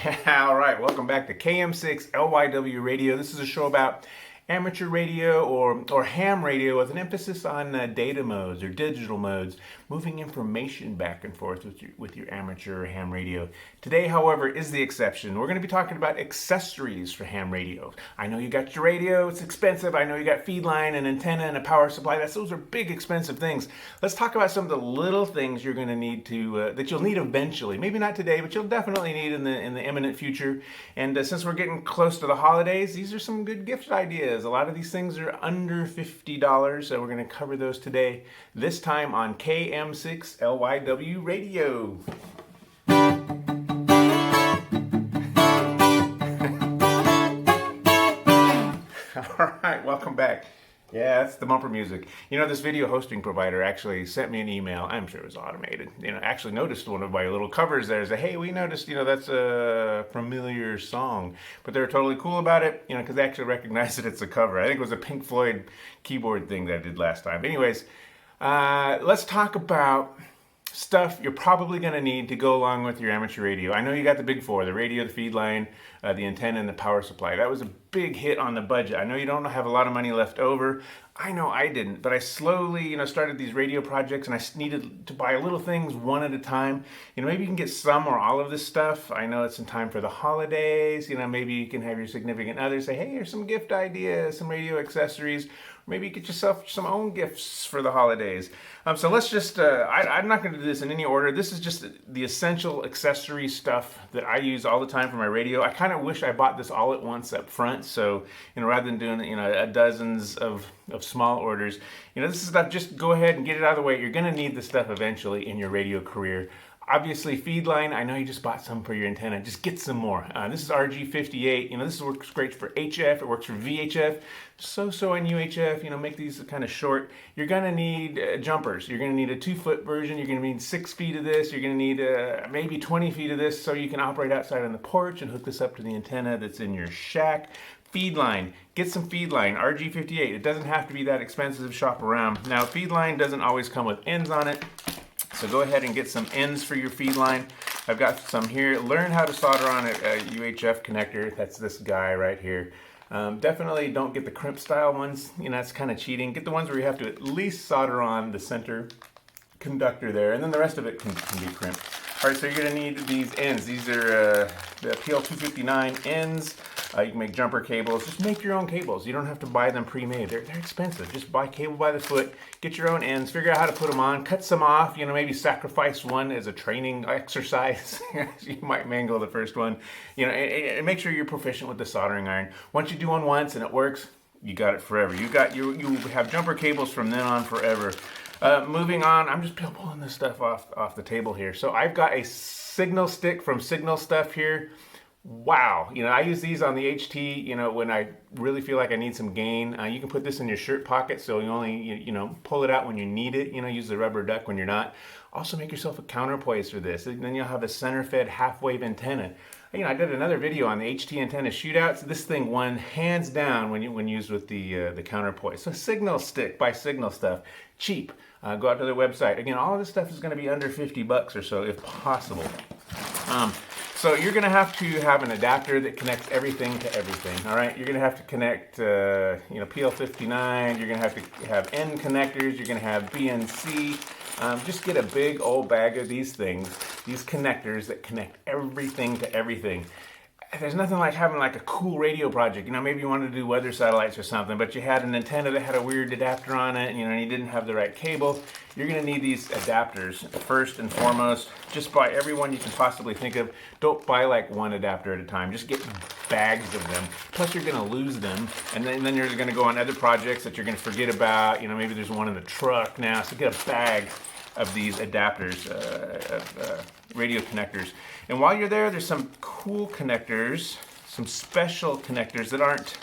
All right, welcome back to KM6 LYW Radio. This is a show about amateur radio or ham radio with an emphasis on data modes or digital modes, moving information back and forth with your amateur or ham radio. Today, however, is the exception. We're going to be talking about accessories for ham radio. I know you got your radio, it's expensive. I know you got feedline and antenna and a power supply. Those are big expensive things. Let's talk about some of the little things you're going to need to that you'll need eventually. Maybe not today, but you'll definitely need in the imminent future. And since we're getting close to the holidays, these are some good gift ideas. A lot of these things are under $50, so we're going to cover those today, this time on KM6 LYW Radio. All right, welcome back. Yeah, that's the bumper music. You know, this video hosting provider actually sent me an email. I'm sure it was automated. Actually noticed one of my little covers there. Said, hey, we noticed, that's a familiar song. But they were totally cool about it, because they actually recognized that it's a cover. I think it was a Pink Floyd keyboard thing that I did last time. Anyways, let's talk about stuff you're probably going to need to go along with your amateur radio. I know you got the big four, the radio, the feed line, the antenna, and the power supply. That was a big hit on the budget. I know you don't have a lot of money left over. I know I didn't, but I slowly, started these radio projects, and I needed to buy little things one at a time. Maybe you can get some or all of this stuff. I know it's in time for the holidays. Maybe you can have your significant other say, hey, here's some gift ideas, some radio accessories. Maybe you get yourself some own gifts for the holidays. So let's just, I'm not going to do this in any order. This is just the essential accessory stuff that I use all the time for my radio. I kind of wish I bought this all at once up front. So, rather than doing, dozens of small orders, this is stuff, just go ahead and get it out of the way. You're going to need this stuff eventually in your radio career. Obviously, feedline, I know you just bought some for your antenna. Just get some more. This is RG58. This works great for HF. It works for VHF. So on UHF, make these kind of short. You're going to need jumpers. You're going to need a 2-foot version. You're going to need 6 feet of this. You're going to need maybe 20 feet of this so you can operate outside on the porch and hook this up to the antenna that's in your shack. Feedline. Get some feedline. RG58. It doesn't have to be that expensive. Shop around. Now, feedline doesn't always come with ends on it. So go ahead and get some ends for your feed line. I've got some here. Learn how to solder on a UHF connector. That's this guy right here. Definitely don't get the crimp style ones. That's kind of cheating. Get the ones where you have to at least solder on the center conductor there, and then the rest of it can be crimped. All right, so you're going to need these ends. These are the PL259 ends. You can make jumper cables. Just make your own cables. You don't have to buy them pre-made. They're expensive. Just buy cable by the foot. Get your own ends. Figure out how to put them on. Cut some off. Maybe sacrifice one as a training exercise. You might mangle the first one. And make sure you're proficient with the soldering iron. Once you do one once and it works, you got it forever. You have jumper cables from then on forever. Moving on, I'm just pulling this stuff off the table here. So I've got a signal stick from Signal Stuff here. Wow, I use these on the HT, when I really feel like I need some gain. You can put this in your shirt pocket, so you only, pull it out when you need it. Use the rubber duck when you're not. Also make yourself a counterpoise for this. And then you'll have a center-fed half-wave antenna. I did another video on the HT antenna shootouts. This thing won hands down when used with the counterpoise. So Signal Stick by Signal Stuff, cheap. Go out to their website. Again, all of this stuff is going to be under $50 or so, if possible. So you're going to have to have an adapter that connects everything to everything. All right, you're going to have to connect, PL59. You're going to have to have N connectors. You're going to have BNC. Just get a big old bag of these things, these connectors that connect everything to everything. There's nothing like having like a cool radio project. Maybe you wanted to do weather satellites or something, but you had an antenna that had a weird adapter on it, and you didn't have the right cable. You're going to need these adapters first and foremost. Just buy every one you can possibly think of. Don't buy like one adapter at a time. Just get bags of them. Plus you're going to lose them, and then you're going to go on other projects that you're going to forget about. Maybe there's one in the truck now, so get a bag of these adapters, radio connectors. And while you're there, there's some cool connectors, some special connectors that aren't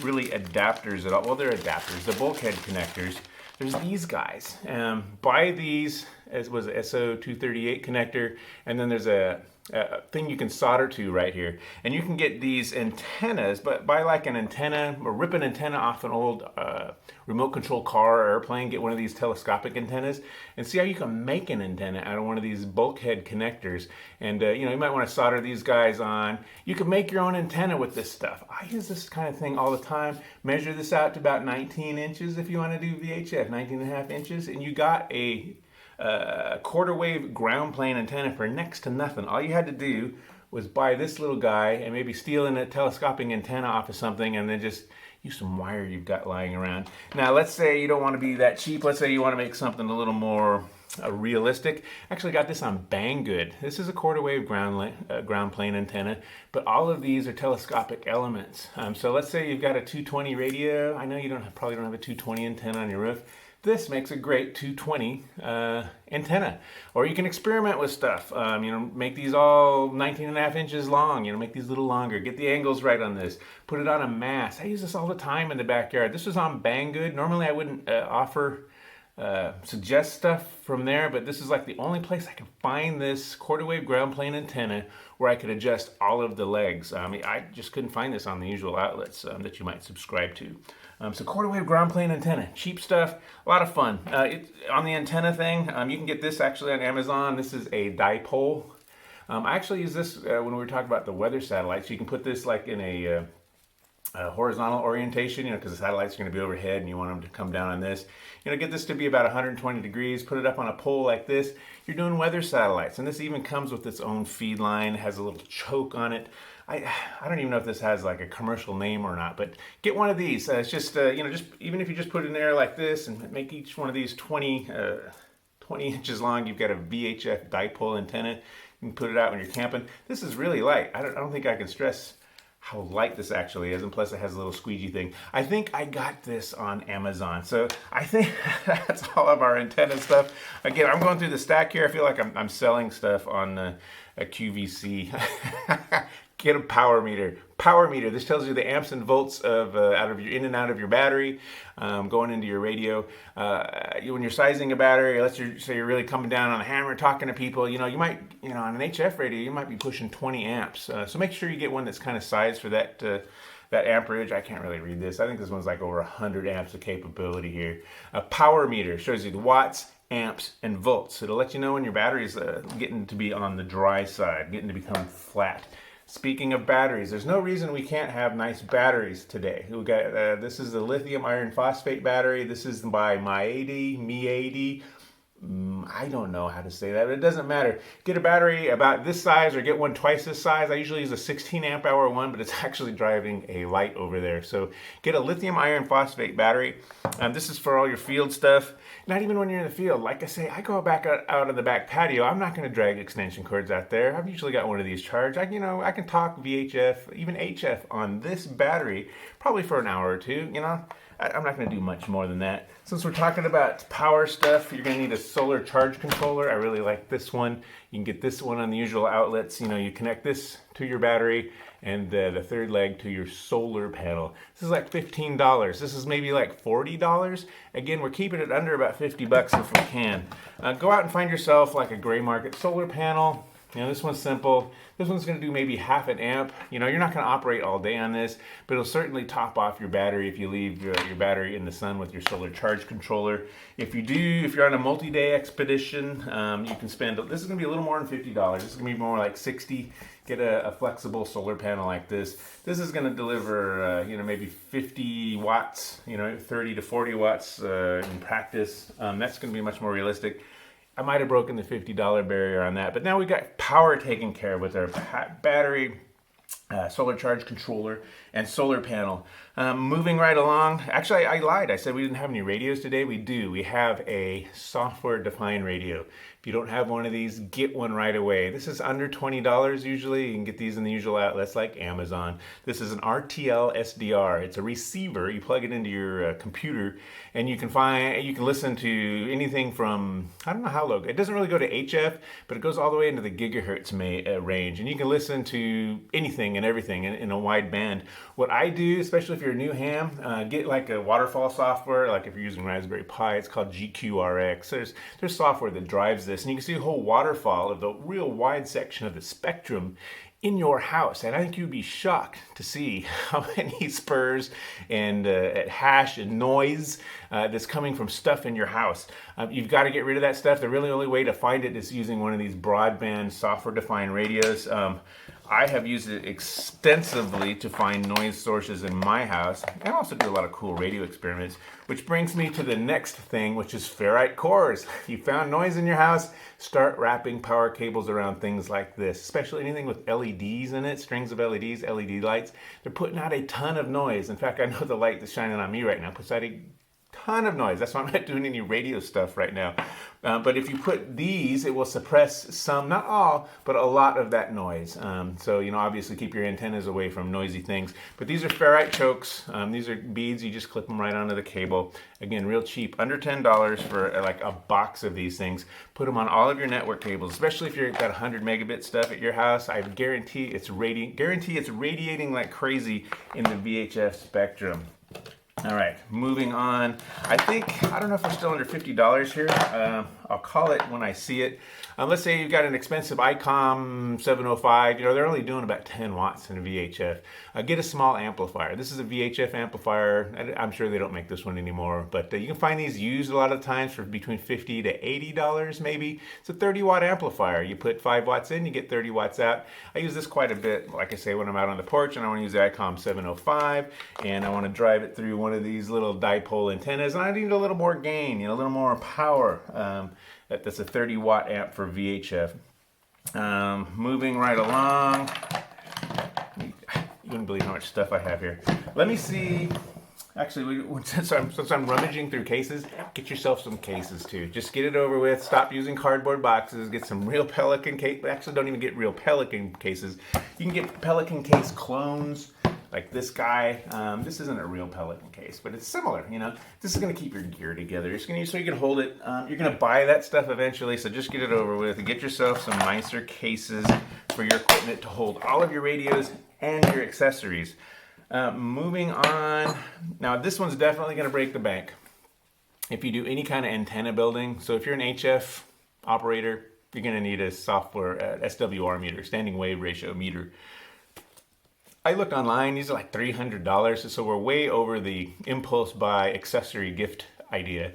really adapters at all. Well, they're adapters, the bulkhead connectors. There's these guys. Buy these, as was an SO238 connector, and then there's a thing you can solder to right here, and you can get these antennas, but buy like an antenna or rip an antenna off an old remote control car or airplane, get one of these telescopic antennas, and see how you can make an antenna out of one of these bulkhead connectors. And you know, you might want to solder these guys on. You can make your own antenna with this stuff. I use this kind of thing all the time. Measure this out to about 19 inches if you want to do VHF, 19.5 inches, and you got a quarter wave ground plane antenna for next to nothing. All you had to do was buy this little guy and maybe steal in a telescoping antenna off of something, and then just use some wire you've got lying around. Now, let's say you don't want to be that cheap. Let's say you want to make something a little more realistic. Actually got this on Banggood. This is a quarter wave ground plane antenna, but all of these are telescopic elements. So let's say you've got a 220 radio. I know you probably don't have a 220 antenna on your roof. This makes a great 220 antenna. Or you can experiment with stuff. You know, make these all 19.5 inches long. You know, make these a little longer. Get the angles right on this. Put it on a mast. I use this all the time in the backyard. This was on Banggood. Normally I wouldn't suggest stuff from there, but this is like the only place I can find this quarter wave ground plane antenna where I could adjust all of the legs. I just couldn't find this on the usual outlets that you might subscribe to. So quarter wave ground plane antenna, cheap stuff, a lot of fun. On the antenna thing, you can get this actually on Amazon. This is a dipole. I actually use this when we were talking about the weather satellites. You can put this like in a horizontal orientation, you know, because the satellites are going to be overhead and you want them to come down on this. You know, get this to be about 120 degrees, put it up on a pole like this. You're doing weather satellites, and this even comes with its own feed line, has a little choke on it. I don't even know if this has like a commercial name or not, but get one of these. It's just, you know, just even if you just put it in there like this and make each one of these 20 inches long, you've got a VHF dipole antenna. You can put it out when you're camping. This is really light. I don't think I can stress how light this actually is, and plus it has a little squeegee thing. I think I got this on Amazon. So I think that's all of our antenna stuff. Again, I'm going through the stack here. I feel like I'm selling stuff on a QVC. Get a power meter. Power meter. This tells you the amps and volts of in and out of your battery, going into your radio. When you're sizing a battery, let's say you're really coming down on the hammer, talking to people. You know, you might, you know, on an HF radio, you might be pushing 20 amps. So make sure you get one that's kind of sized for that amperage. I can't really read this. I think this one's like over 100 amps of capability here. A power meter shows you the watts, amps, and volts. It'll let you know when your battery's getting to be on the dry side, getting to become flat. Speaking of batteries, there's no reason we can't have nice batteries today. We got this is the lithium iron phosphate battery. This is by Me80. I don't know how to say that, but it doesn't matter. Get a battery about this size or get one twice this size. I usually use a 16 amp hour one, but it's actually driving a light over there. So get a lithium iron phosphate battery. This is for all your field stuff. Not even when you're in the field. Like I say, I go back out in the back patio. I'm not going to drag extension cords out there. I've usually got one of these charged. I can talk VHF, even HF on this battery, probably for an hour or two. You know, I'm not going to do much more than that. Since we're talking about power stuff, you're going to need a solar charge controller. I really like this one. You can get this one on the usual outlets. You know, you connect this to your battery and the third leg to your solar panel. This is like $15. This is maybe like $40. Again, we're keeping it under about 50 bucks if we can. Go out and find yourself like a gray market solar panel. You know, this one's simple. This one's going to do maybe half an amp. You know, you're not going to operate all day on this, but it'll certainly top off your battery if you leave your battery in the sun with your solar charge controller. If you're on a multi-day expedition, you can spend, this is going to be a little more than $50. This is going to be more like $60. Get a flexible solar panel like this. This is going to deliver, you know, maybe 50 watts, you know, 30 to 40 watts in practice. That's going to be much more realistic. I might have broken the $50 barrier on that, but now we got power taken care of with our battery, solar charge controller, and solar panel. Moving right along, actually I lied. I said we didn't have any radios today. We do. We have a software-defined radio. If you don't have one of these, get one right away. This is under $20 usually. You can get these in the usual outlets like Amazon. This is an rtl-sdr. It's a receiver. You plug it into your computer, and you can listen to anything from, I don't know how low. It doesn't really go to HF, but it goes all the way into the gigahertz range, and you can listen to anything and everything in a wide band. What I do, especially if you're a new ham, get like a waterfall software, like if you're using Raspberry Pi, it's called GQRX. There's software that drives this, and you can see a whole waterfall of the real wide section of the spectrum in your house. And I think you'd be shocked to see how many spurs and hash and noise that's coming from stuff in your house. You've got to get rid of that stuff. The really only way to find it is using one of these broadband software-defined radios. I have used it extensively to find noise sources in my house, and also do a lot of cool radio experiments, which brings me to the next thing, which is ferrite cores. You found noise in your house, start wrapping power cables around things like this, especially anything with LEDs in it, strings of LEDs, LED lights. They're putting out a ton of noise. In fact, I know the light that's shining on me right now puts out a ton of noise. That's why I'm not doing any radio stuff right now. But if you put these, it will suppress some, not all, but a lot of that noise. So, obviously keep your antennas away from noisy things. But these are ferrite chokes. These are beads. You just clip them right onto the cable. Again, real cheap, under $10 for like a box of these things. Put them on all of your network cables, especially if you've got 100 megabit stuff at your house. I guarantee it's radiating like crazy in the VHF spectrum. All right, moving on. I don't know if we're still under $50 here. I'll call it when I see it. Let's say you've got an expensive ICOM 705. They're only doing about 10 watts in a VHF. Get a small amplifier. This is a VHF amplifier. I'm sure they don't make this one anymore, but you can find these used a lot of times for between $50 to $80 maybe. It's a 30 watt amplifier. You put 5 watts in, you get 30 watts out. I use this quite a bit, like I say, when I'm out on the porch and I want to use the ICOM 705 and I want to drive it through one of these little dipole antennas, and I need a little more gain, a little more power. That's a 30 watt amp for VHF. Moving right along. You wouldn't believe how much stuff I have here. Let me see. Actually, since I'm rummaging through cases, get yourself some cases too. Just get it over with. Stop using cardboard boxes. Get some real Pelican case. Actually, don't even get real Pelican cases. You can get Pelican case clones. Like this guy, this isn't a real Pelican case, but it's similar, This is going to keep your gear together. So you can hold it. You're going to buy that stuff eventually, so just get it over with and get yourself some nicer cases for your equipment to hold all of your radios and your accessories. Moving on. Now, this one's definitely going to break the bank. If you do any kind of antenna building, so if you're an HF operator, you're going to need a software SWR meter, standing wave ratio meter. I looked online, these are like $300, so we're way over the impulse buy accessory gift idea.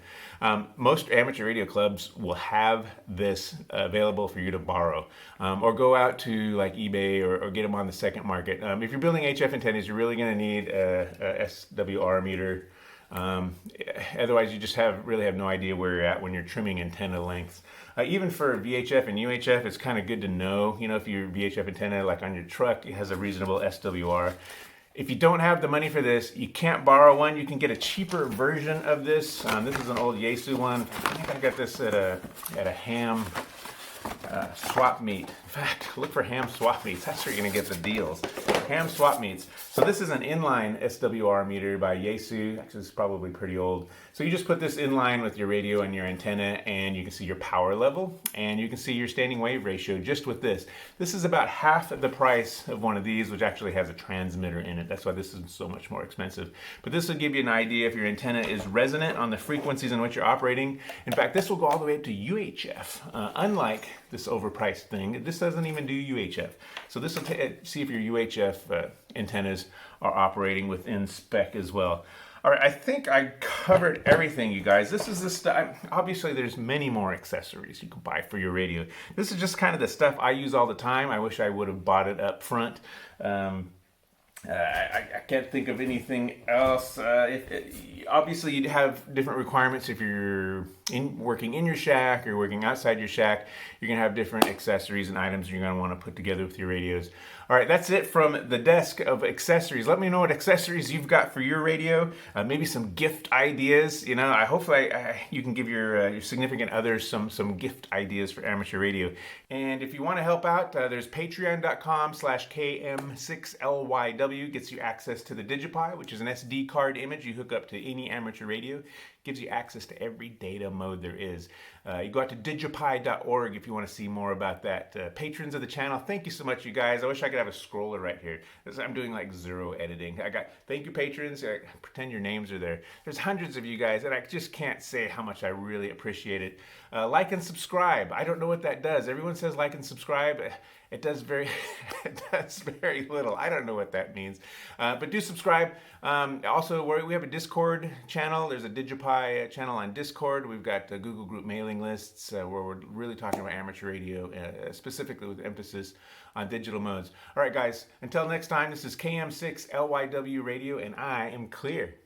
Most amateur radio clubs will have this available for you to borrow, or go out to like eBay or get them on the second market. If you're building HF antennas, you're really going to need a SWR meter. Otherwise, you just really have no idea where you're at when you're trimming antenna lengths. Even for VHF and UHF, it's kind of good to know, if your VHF antenna, like on your truck, it has a reasonable SWR. If you don't have the money for this, you can't borrow one. You can get a cheaper version of this. This is an old Yaesu one. I think I got this at a ham swap meet. In fact, look for ham swap meets. That's where you're going to get the deals. Ham swap meets. So this is an inline SWR meter by Yaesu. Actually, it's probably pretty old. So you just put this in line with your radio and your antenna, and you can see your power level, and you can see your standing wave ratio just with this. This is about half the price of one of these, which actually has a transmitter in it. That's why this is so much more expensive. But this will give you an idea if your antenna is resonant on the frequencies in which you're operating. In fact, this will go all the way up to UHF. Unlike this overpriced thing, this doesn't even do UHF. So this will see if your UHF antennas are operating within spec as well. All right, I think I covered everything, you guys. This is the stuff. Obviously, there's many more accessories you can buy for your radio. This is just kind of the stuff I use all the time. I wish I would have bought it up front. I can't think of anything else. Obviously, you'd have different requirements if you're working in your shack or working outside your shack. You're going to have different accessories and items you're going to want to put together with your radios. All right, that's it from the desk of accessories. Let me know what accessories you've got for your radio. Maybe some gift ideas. Hopefully you can give your significant others some gift ideas for amateur radio. And if you want to help out, there's patreon.com/KM6LYW. Gets you access to the Digipie, which is an SD card image you hook up to any amateur radio. gives you access to every data mode there is. You go out to digipie.org if you want to see more about that. Patrons of the channel, thank you so much, you guys. I wish I could have a scroller right here. I'm doing like zero editing. Thank you, patrons. Pretend your names are there. There's hundreds of you guys, and I just can't say how much I really appreciate it. Like and subscribe. I don't know what that does. Everyone says like and subscribe. It does very, it does very little. I don't know what that means, but do subscribe. Also, we have a Discord channel. There's a DigiPie channel on Discord. We've got Google Group mailing lists where we're really talking about amateur radio, specifically with emphasis on digital modes. All right, guys. Until next time, this is KM6LYW Radio, and I am clear.